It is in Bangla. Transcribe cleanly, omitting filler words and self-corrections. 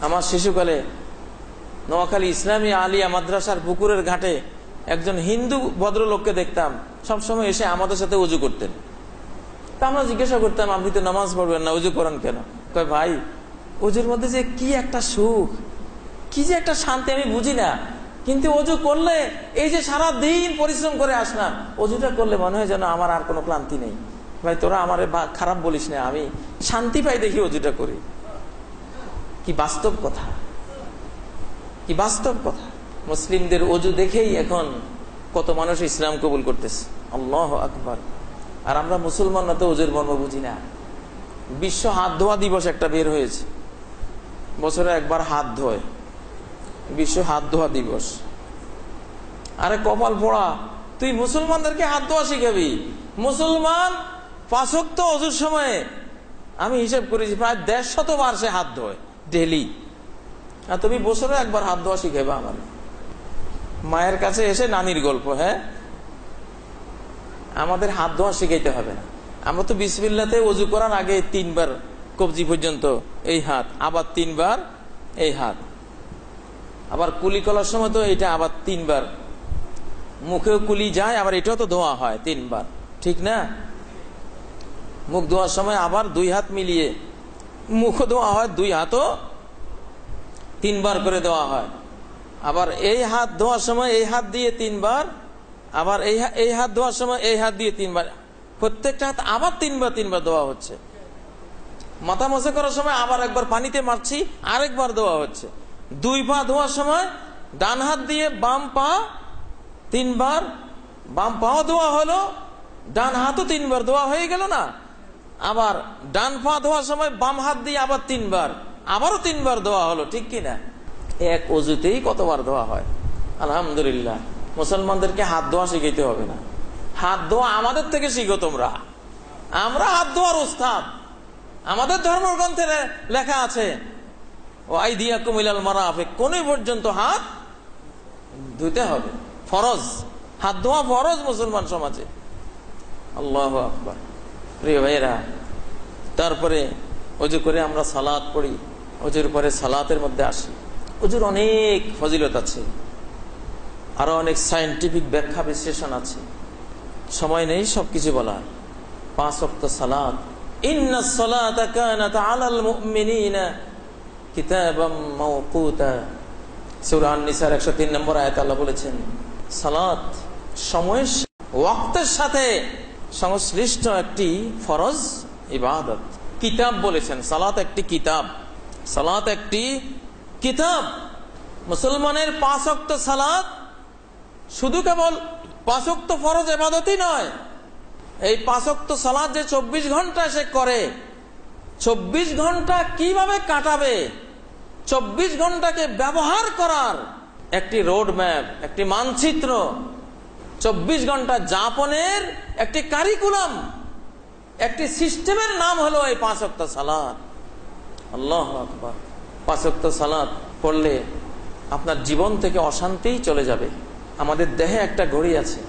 আমার শিশুকালে নোয়াখালী ইসলামী আলিয়া মাদ্রাসার পুকুরের ঘাটে একজন হিন্দু ভদ্রলোককে দেখতাম, সবসময় এসে আমাদের সাথে উজু করতেন। তা আমরা জিজ্ঞাসা করতাম, আপনি তো নামাজ পড়বেন না, উজু করেন কেন? কয়, ভাই উজুর মধ্যে যে কি একটা সুখ, কি যে একটা শান্তি আমি বুঝি না, কিন্তু অজু করলে এই যে সারা দিন পরিশ্রম করে আসলাম, অজুটা করলে মনে হয় যেন আমার আর কোনো ক্লান্তি নেই। ভাই তোরা আমার খারাপ বলিস না, আমি শান্তি পাই দেখি অজুটা করি। কি বাস্তব কথা, কি বাস্তব কথা। মুসলিমদের অজু দেখেই এখন কত মানুষ ইসলাম কবুল করতেছে। আল্লাহু আকবার। আর আমরা মুসলমানরা তো অজুর মর্ম বুঝি না। বিশ্ব হাত ধোয়া দিবস একটা বের হয়েছে, বছরে একবার হাত ধোয়, বিশ্ব হাত ধোয়া দিবস। আরে কপাল পোড়া, তুই মুসলমানদেরকে হাত ধোয়া শিখাবি? মুসলমান 5 ওয়াক্ত অজুর সময়ে আমি হিসেব করেছি প্রায় 150 বার সে হাত ধোয় ডেলি, আর তুমি বছরে একবার হাত ধোয়া শিখাবে আমার? মায়ের কাছে এসে নানির গল্প। হ্যাঁ, আমাদের হাত ধোয়া শিখাইতে হবে না। আমরা তো বিসমিল্লাতে ওযু করার আগে 3 বার কবজি পর্যন্ত এই হাত, আবার 3 বার এই হাত, আবার কুলি করার সময় তো এটা আবার 3 বার, মুখেও কুলি যায়, আবার এটাও তো ধোয়া হয় 3 বার, ঠিক না? মুখ ধোয়ার সময় আবার 2 হাত মিলিয়ে মুখ ধোয়া হয়, 2 হাতও 3 বার করে দেওয়া হয়। আবার এই হাত ধোয়ার সময় এই হাত দিয়ে 3 বার, আবার এই হাত ধোয়ার সময় এই হাত দিয়ে 3 বার, প্রত্যেকটা হাত আবার 3 বার দেওয়া হচ্ছে। মাথা মোছা করার সময় আবার একবার পানিতে মারছি, আরেকবার দেওয়া হচ্ছে। 2 পা ধোয়ার সময় ডান হাত দিয়ে বাম পা 3 বার, বাম পাও ধোয়া হলো, ডান হাতও 3 বার ধোয়া হয়ে গেল না? আবার ডান পা ধোয়ার সময় বাম হাত দিয়ে আবার 3 বার, আবারও 3 বার ধোয়া হলো, ঠিক কিনা? এক অজুতেই কতবার ধোয়া হয়। আলহামদুলিল্লাহ, মুসলমানদেরকে হাত ধোয়া শিখাইতে হবে না। হাত ধোয়া আমাদের থেকে শিখো তোমরা। আমরা হাত ধোয়ার উস্তাদ। আমাদের ধর্মগ্রন্থে লেখা আছে, ও আইদিয়াকুম ইলাল মারাফিক, কোন পর্যন্ত হাত ধুতে হবে, ফরজ। হাত ধোয়া ফরজ মুসলমান সমাজে। আল্লাহু আকবার। প্রিয় ভাইয়েরা, তারপরে ওযু করে আমরা সালাত পড়ি, ওযুর পরে সালাতের মধ্যে আসি। ওযুর অনেক ফজিলত আছে, আরো অনেক সায়েন্টিফিক ব্যাখ্যা বিশ্লেষণ আছে, সময় নেই সবকিছু বলার। 5 ওয়াক্ত সালাত, ইন্নাস সালাতা কানাত আলাল মুমিনিনা কিতাবাম মাওকুতা, সূরা আন-নিসার 103 নম্বর আয়াতে আল্লাহ বলেছেন, সালাত সময়ের ওয়াক্তের সাথে সংশ্লিষ্ট একটি ফরজ ইবাদত। কিতাব বলেছেন, সালাত একটি কিতাব, সালাত একটি কিতাব। মুসলমানের 5 ওয়াক্ত সালাত শুধু কেবল 5 ওয়াক্ত ফরজ ইবাদতই নয়, এই 5 ওয়াক্ত সালাত যে 24 ঘন্টা সে করে, 24 ঘন্টা কিভাবে কাটাবে, 24 ঘন্টাকে ব্যবহার করার একটি রোড ম্যাপ, একটি মানচিত্র, 24 ঘন্টা যাপনের একটি কারিকুলাম, একটি সিস্টেমের নাম হলো এই 5 ওয়াক্ত সালাত। আল্লাহু আকবার। 5 ওয়াক্ত সালাত পড়লে আপনার জীবন থেকে অশান্তিই চলে যাবে। আমাদের দেহে একটা ঘড়ি আছে,